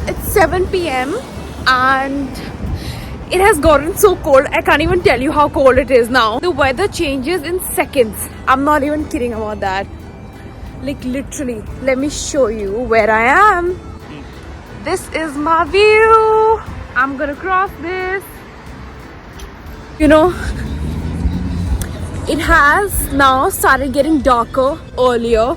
It's 7 p.m. and it has gotten so cold. I can't even tell you how cold it is now. The weather changes in seconds. I'm not even kidding about that. Like literally, let me show you where I am. This is my view. I'm gonna cross this. You know, it has now started getting darker earlier.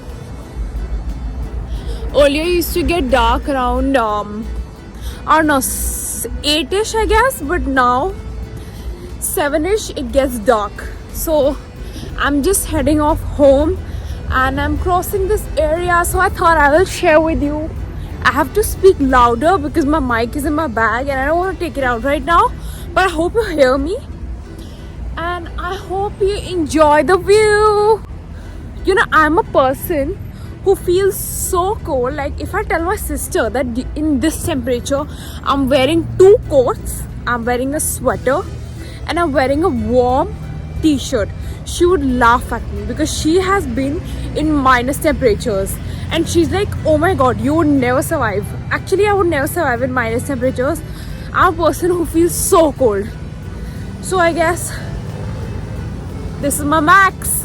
Earlier it used to get dark around I don't know, 8ish I guess, but now 7ish it gets dark. So I'm just heading off home and I'm crossing this area, so I thought I will share with you. I have to speak louder because my mic is in my bag and I don't want to take it out right now, but I hope you hear me and I hope you enjoy the view. You know, I'm a person who feels so cold. Like if I tell my sister that in this temperature I'm wearing 2 coats, I'm wearing a sweater and I'm wearing a warm t-shirt, she would laugh at me because she has been in minus temperatures and she's like, oh my god, you would never survive. Actually, I would never survive in minus temperatures. I'm a person who feels so cold. So I guess this is my max.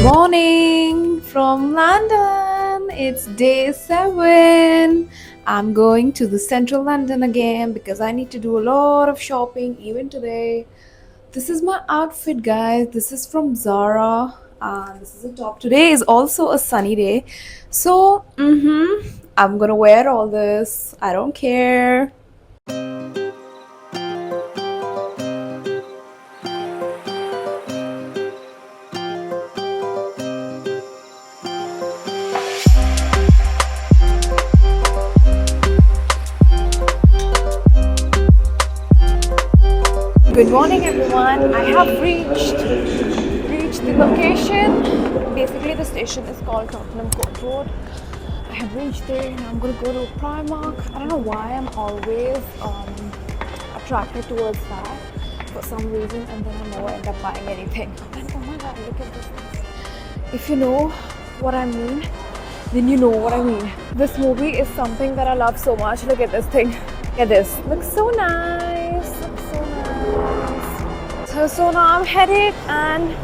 Morning from London. It's day 7. I'm going to the central London again because I need to do a lot of shopping even today. This is my outfit, guys. This is from Zara. This is a top. Today is also a sunny day, so I'm gonna wear all this. I don't care. Good morning, everyone. I have reached the location. Basically, the station is called Tottenham Court Road. I have reached there and I'm going to go to Primark. I don't know why I'm always attracted towards that for some reason, and then I never end up buying anything. And oh my god, look at this. If you know what I mean, then you know what I mean. This movie is something that I love so much. Look at this thing. Look at this. Looks so nice. Looks so nice. So now I'm headed and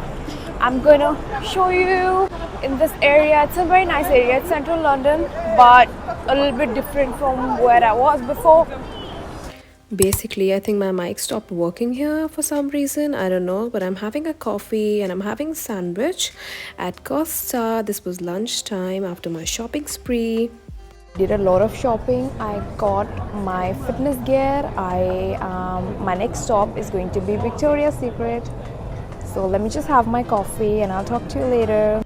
I'm gonna show you in this area. It's a very nice area. It's central London, but a little bit different from where I was before. Basically, I think my mic stopped working here for some reason. I don't know, but I'm having a coffee and I'm having a sandwich at Costa. This was lunchtime after my shopping spree. Did a lot of shopping. I got my fitness gear. My next stop is going to be Victoria's Secret. So let me just have my coffee and I'll talk to you later.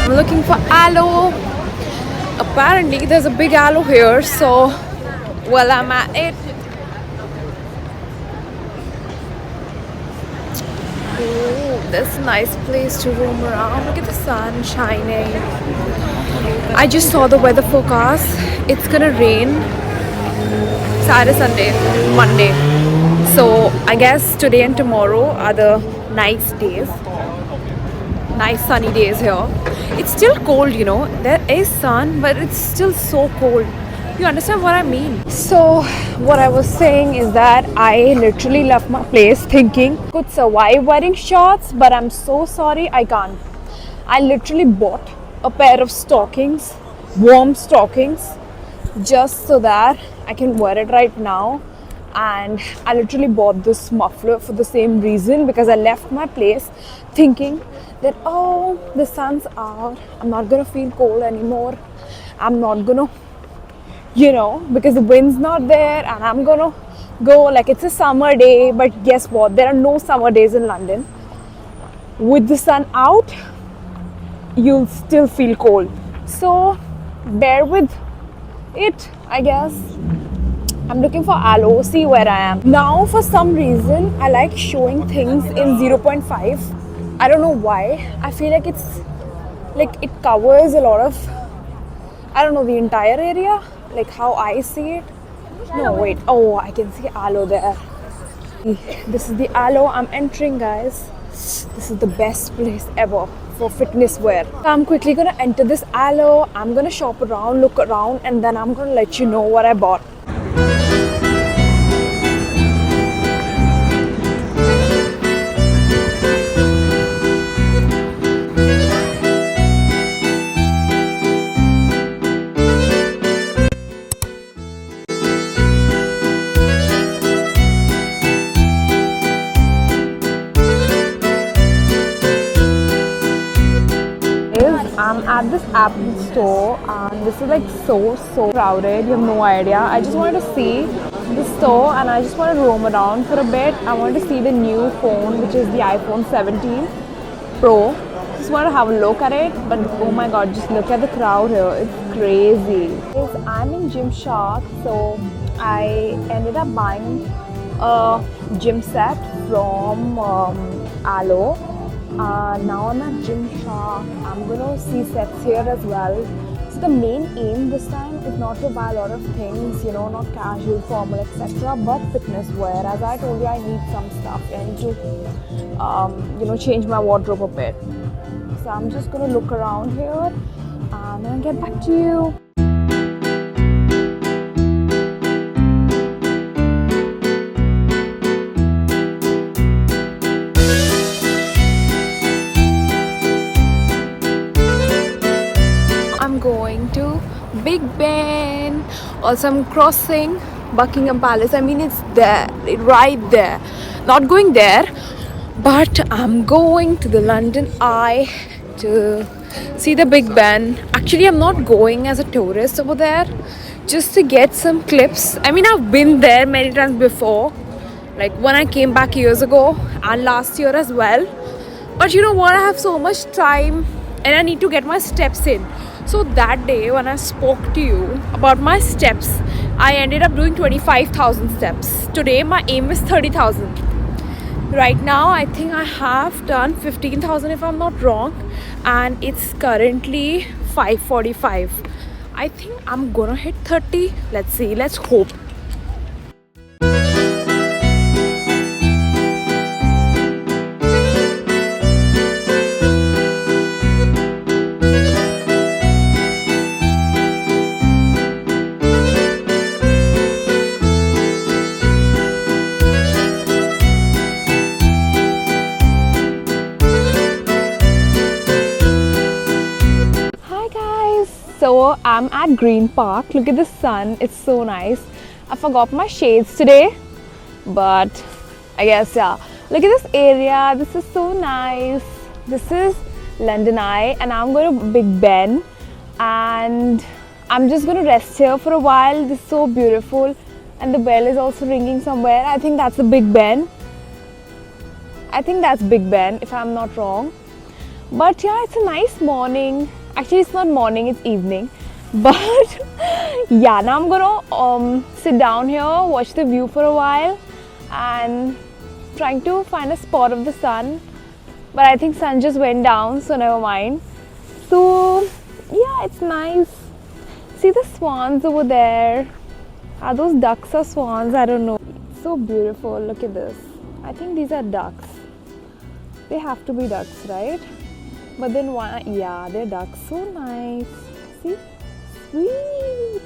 Looking for aloe. Apparently there's a big aloe here, so well, I'm at it. Oh, that's a nice place to roam around. Look at the sun shining. I just saw the weather forecast. It's gonna rain Saturday, Sunday, Monday. So I guess today and tomorrow are the nice days. Nice sunny days here. It's still cold, you know. There is sun, but it's still so cold. You understand what I mean? So what I was saying is that I literally left my place thinking I could survive wearing shorts, but I'm so sorry, I can't. I literally bought a pair of stockings, warm stockings, just so that I can wear it right now. and I literally bought this muffler for the same reason, because I left my place thinking that, oh, the sun's out, I'm not gonna feel cold anymore, I'm not gonna, because the wind's not there, and I'm gonna go like it's a summer day. But guess what, there are no summer days in London. With the sun out, you'll still feel cold, so bear with it, I guess. I'm looking for aloe, see where I am. Now for some reason, I like showing things in 0.5. I don't know why. I feel like it covers a lot of, I don't know, the entire area, like how I see it. No, wait, oh, I can see aloe there. This is the aloe I'm entering, guys. This is the best place ever for fitness wear. I'm quickly gonna enter this aloe. I'm gonna shop around, look around, and then I'm gonna let you know what I bought. I'm at this Apple store, and this is like so crowded, you have no idea. I just wanted to see the store, and I just wanted to roam around for a bit. I wanted to see the new phone, which is the iPhone 17 Pro. Just wanted to have a look at it, but oh my god, just look at the crowd here, it's crazy. I'm in Gymshark, so I ended up buying a gym set from Aloe. Now I'm at Gymshark. I'm gonna see sets here as well. So the main aim this time is not to buy a lot of things, not casual, formal, etc., but fitness wear. As I told you, I need some stuff. I need to, change my wardrobe a bit. So I'm just gonna look around here, and then I'll get back to you. Going to Big Ben. Also, I'm crossing Buckingham Palace. I mean, it's there, right there. Not going there, but I'm going to the London Eye to see the Big Ben. Actually, I'm not going as a tourist over there, just to get some clips. I mean, I've been there many times before, like when I came back years ago and last year as well. But you know what? I have so much time, and I need to get my steps in. So that day when I spoke to you about my steps, I ended up doing 25,000 steps. Today my aim is 30,000. Right now I think I have done 15,000 if I'm not wrong, and it's currently 5:45. I think I'm gonna hit 30. Let's see, let's hope. So I'm at Green Park. Look at the sun, it's so nice. I forgot my shades today, but I guess, yeah. Look at this area, this is so nice. This is London Eye, and I'm going to Big Ben, and I'm just going to rest here for a while. This is so beautiful, and the bell is also ringing somewhere. I think that's the Big Ben. I think that's Big Ben, if I'm not wrong. But yeah, it's a nice morning. Actually, it's not morning, it's evening. But yeah, now I'm gonna sit down here, watch the view for a while, and trying to find a spot of the sun. But I think sun just went down, so never mind. So yeah, it's nice. See the swans over there. Are those ducks or swans? I don't know. It's so beautiful. Look at this. I think these are ducks. They have to be ducks, right? But then why? Yeah, they're ducks. So nice. See? Sweet.